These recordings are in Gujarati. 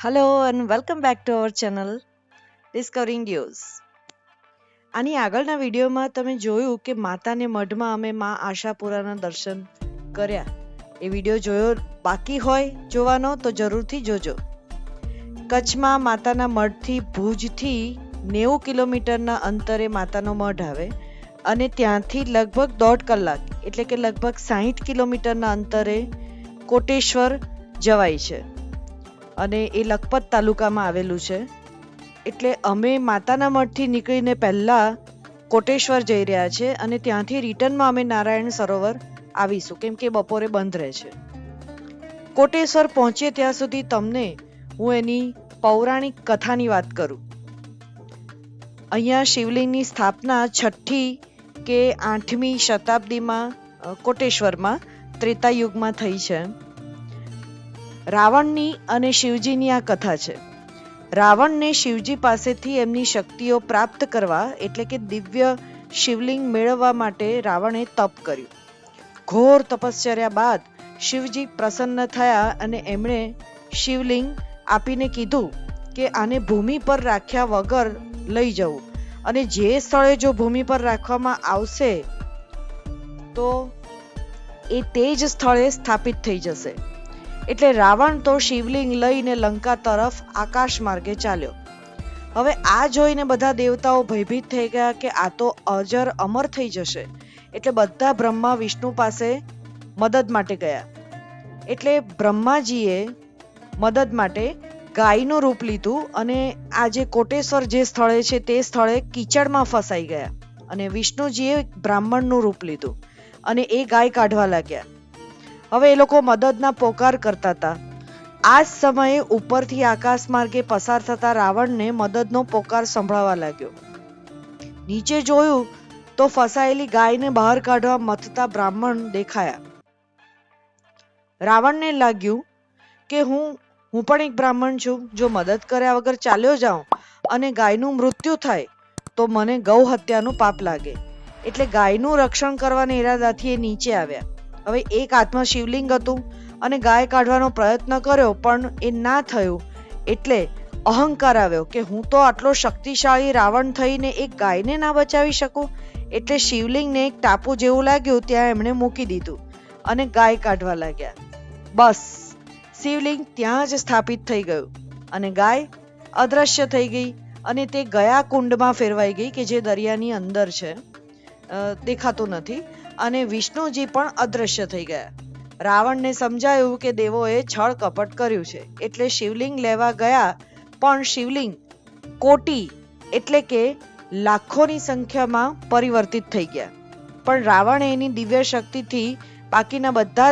Hello and welcome back to our channel Discovering News. આની આગળના વિડીયોમાં તમે જોયું કે માતાને મઢમાં અમે માં આશાપુરાના દર્શન કર્યા. એ વિડીયો જોયો બાકી હોય જોવાનો તો જરૂરથી જોજો. કચ્છમાં માતાના મઢથી ભુજથી 90 કિલોમીટરના અંતરે માતાનો મઢ આવે અને ત્યાંથી લગભગ 1.5 કલાક એટલે કે લગભગ 60 કિલોમીટરના અંતરે કોટેશ્વર જવાય છે અને એ લખપત તાલુકામાં આવેલું છે. એટલે અમે માતાના મઢથી નીકળીને પહેલા કોટેશ્વર જઈ રહ્યા છે અને ત્યાંથી રિટર્નમાં અમે નારાયણ સરોવર આવીશું કેમ કે બપોરે બંધ રહે છે. કોટેશ્વર પહોંચીએ ત્યાં સુધી તમને હું એની પૌરાણિક કથાની વાત કરું. અહીંયા શિવલિંગની સ્થાપના 6ઠી કે 8મી શતાબ્દીમાં કોટેશ્વરમાં ત્રેતાયુગમાં થઈ છે. રાવણની અને શિવજીની આ કથા છે. રાવણને શિવજી પાસેથી એમની શક્તિઓ પ્રાપ્ત કરવા એટલે કે દિવ્ય શિવલિંગ મેળવવા માટે રાવણે તપ કર્યું. ઘોર તપશ્ચર્યા બાદ શિવજી પ્રસન્ન થયા અને એમણે શિવલિંગ આપીને કીધું કે આને ભૂમિ પર રાખ્યા વગર લઈ જવું અને જે સ્થળે જો ભૂમિ પર રાખવામાં આવશે તો એ તે જ સ્થળે સ્થાપિત થઈ જશે. એટલે રાવણ તો શિવલિંગ લઈને લંકા તરફ આકાશ માર્ગે ચાલ્યો. હવે આ જોઈને બધા દેવતાઓ ભયભીત થઈ ગયા કે આ તો અજર અમર થઈ જશે. એટલે બધા બ્રહ્મા વિષ્ણુ પાસે મદદ માટે ગયા. એટલે બ્રહ્માજીએ મદદ માટે ગાયનું રૂપ લીધું અને આ જે કોટેશ્વર જે સ્થળે છે તે સ્થળે કીચડમાં ફસાઈ ગયા અને વિષ્ણુજીએ બ્રાહ્મણનું રૂપ લીધું અને એ ગાય કાઢવા લાગ્યા. હવે એ લોકો મદદના પોકાર કરતા હતા. આ જ સમયે ઉપરથી આકાશ માર્ગે પસાર થતા રાવણને મદદનો પોકાર સંભળાવા લાગ્યો. નીચે જોયું તો ફસાયેલી ગાયને બહાર કાઢવા મથતા બ્રાહ્મણ દેખાયા. રાવણને લાગ્યું કે હું પણ એક બ્રાહ્મણ છું. જો મદદ કર્યા વગર ચાલ્યો જાઉં અને ગાયનું મૃત્યુ થાય તો મને ગૌ હત્યાનું પાપ લાગે. એટલે ગાયનું રક્ષણ કરવાના ઈરાદાથી એ નીચે આવ્યા. હવે એક હાથમાં શિવલિંગ હતું અને ગાય કાઢવાનો પ્રયત્ન કર્યો પણ એ ના થયું. એટલે અહંકાર આવ્યો કે હું તો આટલો શક્તિશાળી રાવણ થઈને એક ગાયને ના બચાવી શકું. એટલે શિવલિંગને એક ટાપુ જેવું લાગ્યું ત્યાં એમણે મૂકી દીધું અને ગાય કાઢવા લાગ્યા. બસ શિવલિંગ ત્યાં જ સ્થાપિત થઈ ગયું અને ગાય અદ્રશ્ય થઈ ગઈ અને તે ગયા કુંડમાં ફેરવાઈ ગઈ કે જે દરિયાની અંદર છે, દેખાતું નથી. અને વિષ્ણુજી પણ અદ્રશ્ય થઈ ગયા. રાવણને સમજાયું કે દેવોએ છળ કપટ કર્યું છે. એટલે શિવલિંગ લેવા ગયા પણ શિવલિંગ કોટી એટલે કે લાખોની સંખ્યામાં પરિવર્તિત થઈ ગયા. પણ રાવણે એની દિવ્ય શક્તિથી બાકીના બધા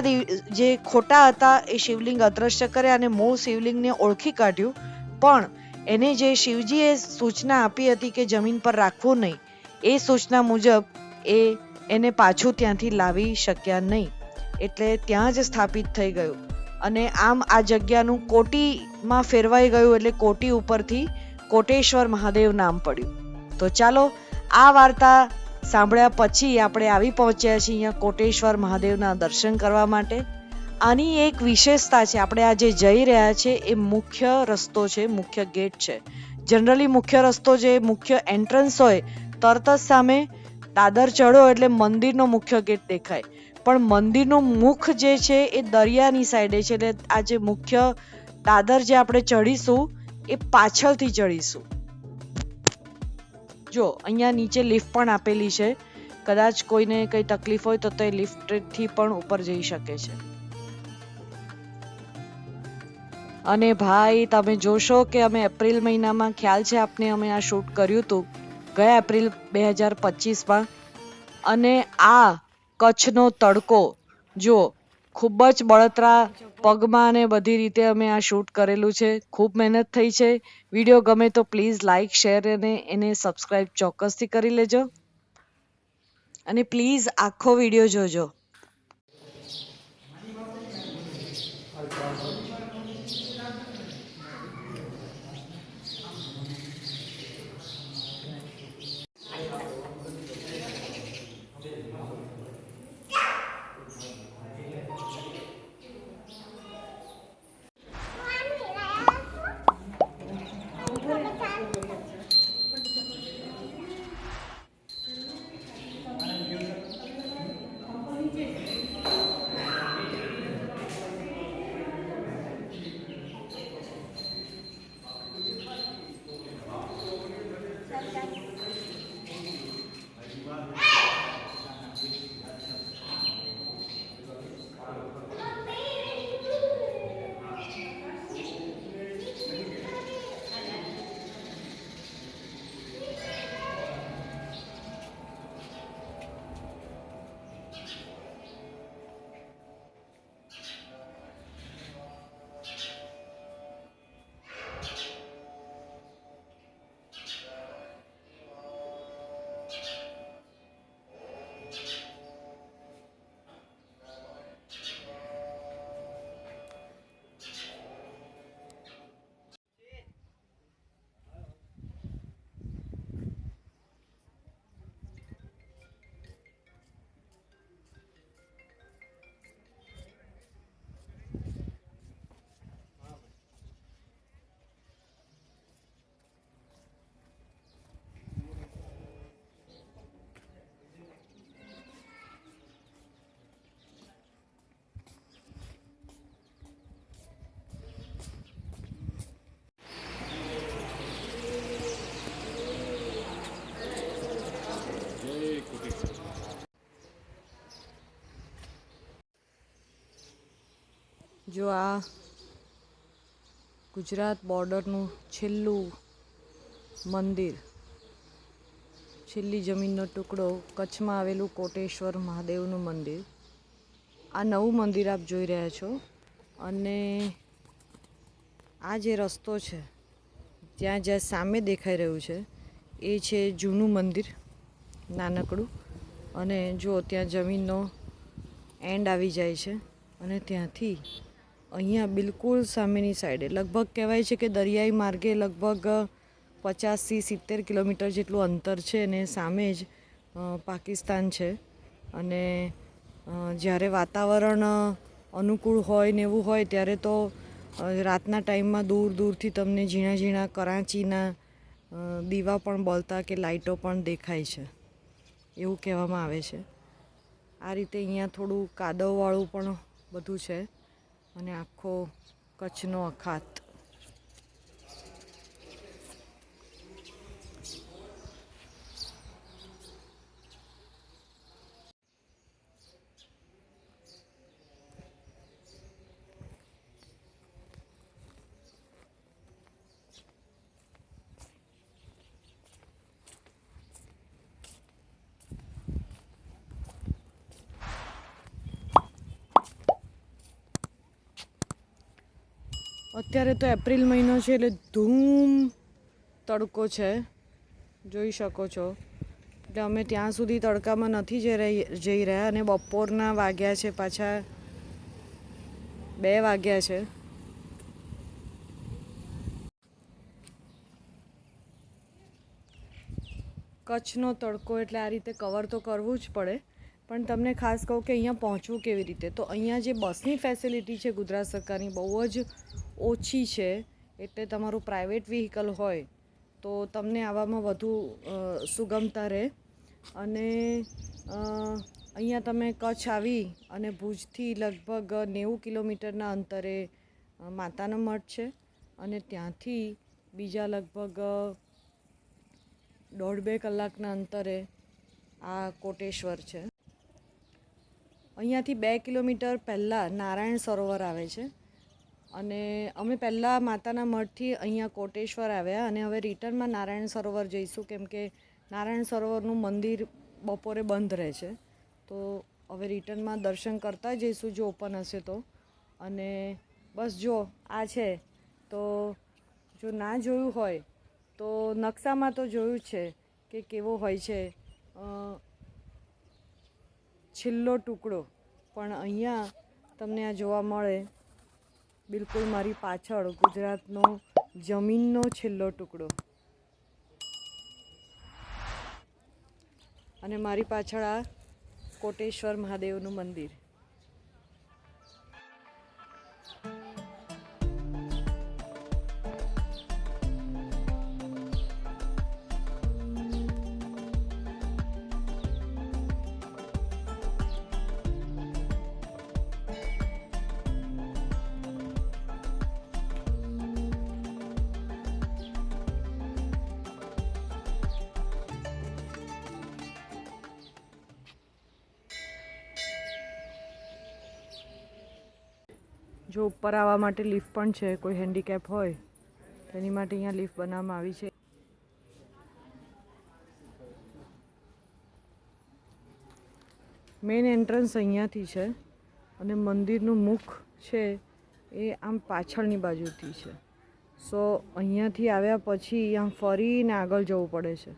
જે ખોટા હતા એ શિવલિંગ અદ્રશ્ય કર્યા અને મૂળ શિવલિંગને ઓળખી કાઢ્યું. પણ એને જે શિવજીએ સૂચના આપી હતી કે જમીન પર રાખવું નહીં, એ સૂચના મુજબ એને પાછું ત્યાંથી લાવી શક્યા નહીં. એટલે ત્યાં જ સ્થાપિત થઈ ગયું અને આમ આ જગ્યાનું કોટીમાં ફેરવાઈ ગયું. એટલે કોટી ઉપરથી કોટેશ્વર મહાદેવ નામ પડ્યું. તો ચાલો આ વાર્તા સાંભળ્યા પછી આપણે આવી પહોંચ્યા છીએ અહીંયા કોટેશ્વર મહાદેવના દર્શન કરવા માટે. આની એક વિશેષતા છે, આપણે આજે જઈ રહ્યા છે એ મુખ્ય રસ્તો છે, મુખ્ય ગેટ છે. જનરલી મુખ્ય રસ્તો જે મુખ્ય એન્ટ્રન્સ હોય તરત જ સામે દાદર ચડો એટલે મંદિરનો મુખ્ય ગેટ દેખાય. પણ મંદિરનું મુખ જે છે એ દરિયાની સાઈડે છે. એટલે આ જે મુખ્ય દાદર જે આપણે ચડીશું એ પાછળથી ચડીશું. જો અહીંયા નીચે લિફ્ટ પણ આપેલી છે. કદાચ કોઈને કઈ તકલીફ હોય તો તે લિફ્ટથી પણ ઉપર જઈ શકે છે. અને ભાઈ તમે જોશો કે અમે એપ્રિલ મહિનામાં, ખ્યાલ છે આપને, અમે આ શૂટ કર્યું હતું ગયા એપ્રિલ 2025માં. અને આ કચ્છનો તડકો જો ખૂબ જ બળતરા પગમાં અને બધી રીતે અમે આ શૂટ કરેલું છે. ખૂબ મહેનત થઈ છે. વિડીયો ગમે તો પ્લીઝ લાઇક, શેર અને એને સબસ્ક્રાઇબ ચોક્કસથી કરી લેજો અને પ્લીઝ આખો વિડીયો જોજો. જો આ ગુજરાત બોર્ડરનું છેલ્લું મંદિર, છેલ્લી જમીનનો ટુકડો, કચ્છમાં આવેલું કોટેશ્વર મહાદેવનું મંદિર. આ નવું મંદિર આપ જોઈ રહ્યા છો. અને આ જે રસ્તો છે ત્યાં જ્યાં સામે દેખાઈ રહ્યું છે એ છે જૂનું મંદિર, નાનકડું. અને જો ત્યાં જમીનનો એન્ડ આવી જાય છે અને ત્યાંથી અહીંયા બિલકુલ સામેની સાઈડે લગભગ કહેવાય છે કે દરિયાઈ માર્ગે લગભગ 50થી 70 કિલોમીટર જેટલું અંતર છે અને સામે જ પાકિસ્તાન છે. અને જ્યારે વાતાવરણ અનુકૂળ હોય ને એવું હોય ત્યારે તો રાતના ટાઈમમાં દૂર દૂરથી તમને ઝીણા ઝીણા કરાંચીના દીવા પણ બળતા કે લાઇટો પણ દેખાય છે, એવું કહેવામાં આવે છે. આ રીતે અહીંયા થોડું કાદવવાળું પણ બધું છે અને આખો કચ્છનો અખાત. અત્યારે તો એપ્રિલ મહિનો છે એટલે ધૂમ તડકો છે, જોઈ શકો છો. એટલે અમે ત્યાં સુધી તડકામાં નથી જઈ રહ્યા અને બપોરના વાગ્યા છે પાછા 2 વાગ્યા છે. કચ્છનો તડકો એટલે આ રીતે કવર તો કરવું જ પડે. પણ તમને ખાસ કહું કે અહીંયા પહોંચવું કેવી રીતે, તો અહીંયા જે બસની ફેસિલિટી છે ગુજરાત સરકારની બહુ જ ઓછી છે. એટલે તમારું પ્રાઇવેટ વ્હીકલ હોય તો તમને આવવામાં વધુ સુગમતા રહે. અને અહીંયા તમે કચ્છ આવી અને ભુજથી લગભગ 90 કિલોમીટરના અંતરે માતાનો મઠ છે અને ત્યાંથી બીજા લગભગ 1.5-2 કલાકના અંતરે આ કોટેશ્વર છે. અહીંયાથી 2 કિલોમીટર પહેલાં નારાયણ સરોવર આવે છે. અને અમે પહેલાં માતાના મઠથી અહીંયા કોટેશ્વર આવ્યા અને હવે રિટર્નમાં નારાયણ સરોવર જઈશું, કેમ કે નારાયણ સરોવરનું મંદિર બપોરે બંધ રહે છે. તો હવે રિટર્નમાં દર્શન કરતા જઈશું જો ઓપન હશે તો. અને બસ જો આ છે, તો જો ના જોયું હોય તો નકશામાં તો જોયું જ છે કે કેવો હોય છે છેલ્લો ટુકડો. પણ અહીંયા તમને આ જોવા મળે બિલકુલ મારી પાછળ ગુજરાતનો જમીનનો છેલ્લો ટુકડો. અને મારી પાછળ આ કોટેશ્વર મહાદેવનું મંદિર. જો ઉપર આવવા માટે લિફ્ટ પણ છે, કોઈ હેન્ડીકેપ હોય તેની માટે અહીંયા લિફ્ટ બનાવવામાં આવી છે. મેઇન એન્ટ્રન્સ અહીંયાથી છે અને મંદિરનું મુખ છે એ આમ પાછળની બાજુથી છે. સો અહીંયાથી આવ્યા પછી આમ ફરીને આગળ જવું પડે છે.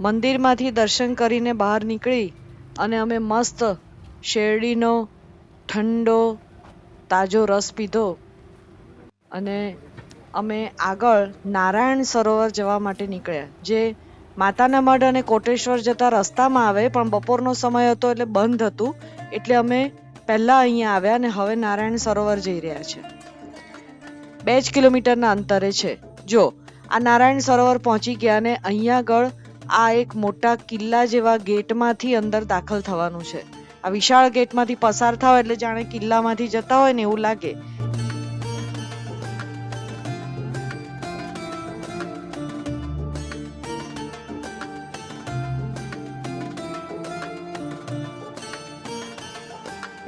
મંદિરમાંથી દર્શન કરીને બહાર નીકળી અને અમે મસ્ત શેરડીનો ઠંડો તાજો રસ પીધો અને અમે આગળ નારાયણ સરોવર જવા માટે નીકળ્યા, જે માતાના મઢ અને કોટેશ્વર જતા રસ્તામાં આવે. પણ બપોરનો સમય હતો એટલે બંધ હતું, એટલે અમે પહેલાં અહીંયા આવ્યા અને હવે નારાયણ સરોવર જઈ રહ્યા છે. 2 જ કિલોમીટરના અંતરે છે. જો આ નારાયણ સરોવર પહોંચી ગયા અને અહીંયા આગળ આ એક મોટા કિલ્લા જેવા ગેટમાંથી અંદર દાખલ થવાનું છે. આ વિશાળ ગેટમાંથી પસાર થાવ એટલે જાણે કિલ્લામાંથી જતા હોય ને એવું લાગે.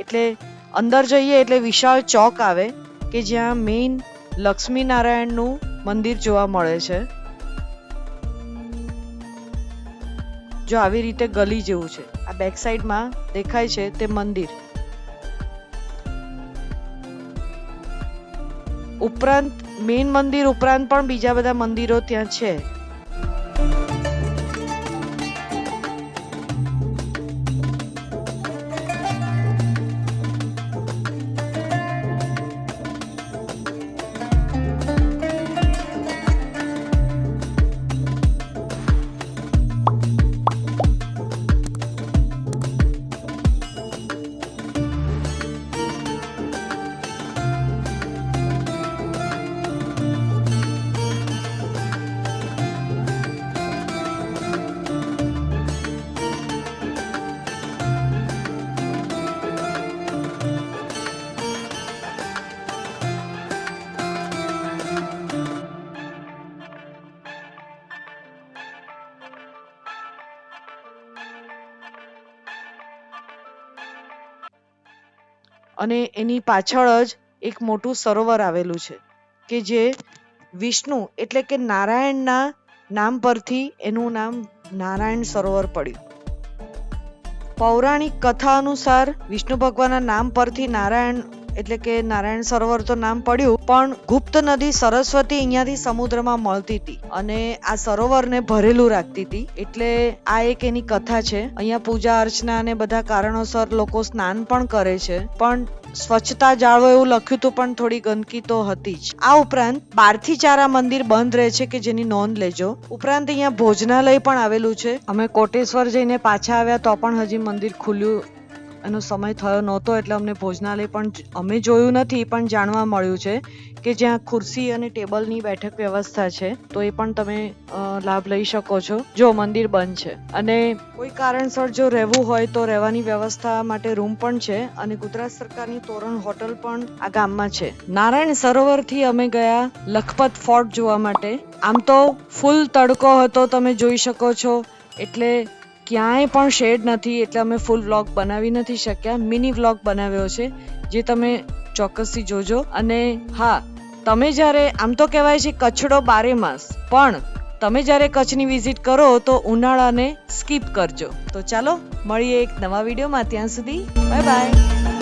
એટલે અંદર જઈએ એટલે વિશાળ ચોક આવે કે જ્યાં મેઇન લક્ષ્મી નારાયણનું મંદિર જોવા મળે છે. જો આવી રીતે ગલી જેવું છે, આ બેક સાઈડમાં દેખાય છે તે મંદિર. ઉપરાંત મેઇન મંદિર ઉપરાંત પણ બીજા બધા મંદિરો ત્યાં છે. અને એની પાછળ જ એક મોટું સરોવર આવેલું છે કે જે વિષ્ણુ એટલે કે નારાયણના નામ પરથી એનું નામ નારાયણ સરોવર પડ્યું. પૌરાણિક કથા અનુસાર વિષ્ણુ ભગવાનના નામ પરથી નારાયણ એટલે કે નારાયણ સરોવર તો નામ પડ્યું, પણ ગુપ્ત નદી સરસ્વતી અહીંયાથી સમુદ્રમાં મળતી હતી અને આ સરોવરને ભરેલું રાખતી હતી. એટલે આ એક એની કથા છે. અહીંયા પૂજા અર્ચના અને બધા કારણોસર લોકો સ્નાન પણ કરે છે, પણ સ્વચ્છતા જાળવો એવું લખ્યું હતું, પણ થોડી ગંદકી તો હતી જ. આ ઉપરાંત 12 થી 4 આ મંદિર બંધ રહે છે કે જેની નોંધ લેજો. ઉપરાંત અહીંયા ભોજનાલય પણ આવેલું છે. અમે કોટેશ્વર જઈને પાછા આવ્યા તો પણ હજી મંદિર ખુલ્યું એનો સમય થયો નહોતો, એટલે અમને ભોજનાલય પણ અમે જોયું નથી, પણ જાણવા મળ્યું છે કે જ્યાં ખુરશી અને ટેબલની બેઠક વ્યવસ્થા છે, તો એ પણ તમે લાભ લઈ શકો છો જો મંદિર બંધ છે. અને કોઈ કારણસર જો રહેવું હોય તો રહેવાની વ્યવસ્થા માટે રૂમ પણ છે અને ગુજરાત સરકારની તોરણ હોટલ પણ આ ગામમાં છે. નારાયણ સરોવરથી અમે ગયા લખપત ફોર્ટ જોવા માટે. આમ તો ફૂલ તડકો હતો, તમે જોઈ શકો છો, એટલે ક્યાંય પણ શેડ નથી, એટલે અમે ફૂલ વ્લોગ બનાવી નથી શક્યા. મિની વ્લોગ બનાવ્યો છે જે તમે ચોક્કસથી જોજો. અને હા, તમે જ્યારે આમ તો કહેવાય છે કચ્છડો 12 માસ, પણ તમે જ્યારે કચ્છની વિઝિટ કરો તો ઉનાળાને સ્કીપ કરજો. તો ચાલો મળીએ એક નવા વિડીયોમાં. ત્યાં સુધી બાય બાય.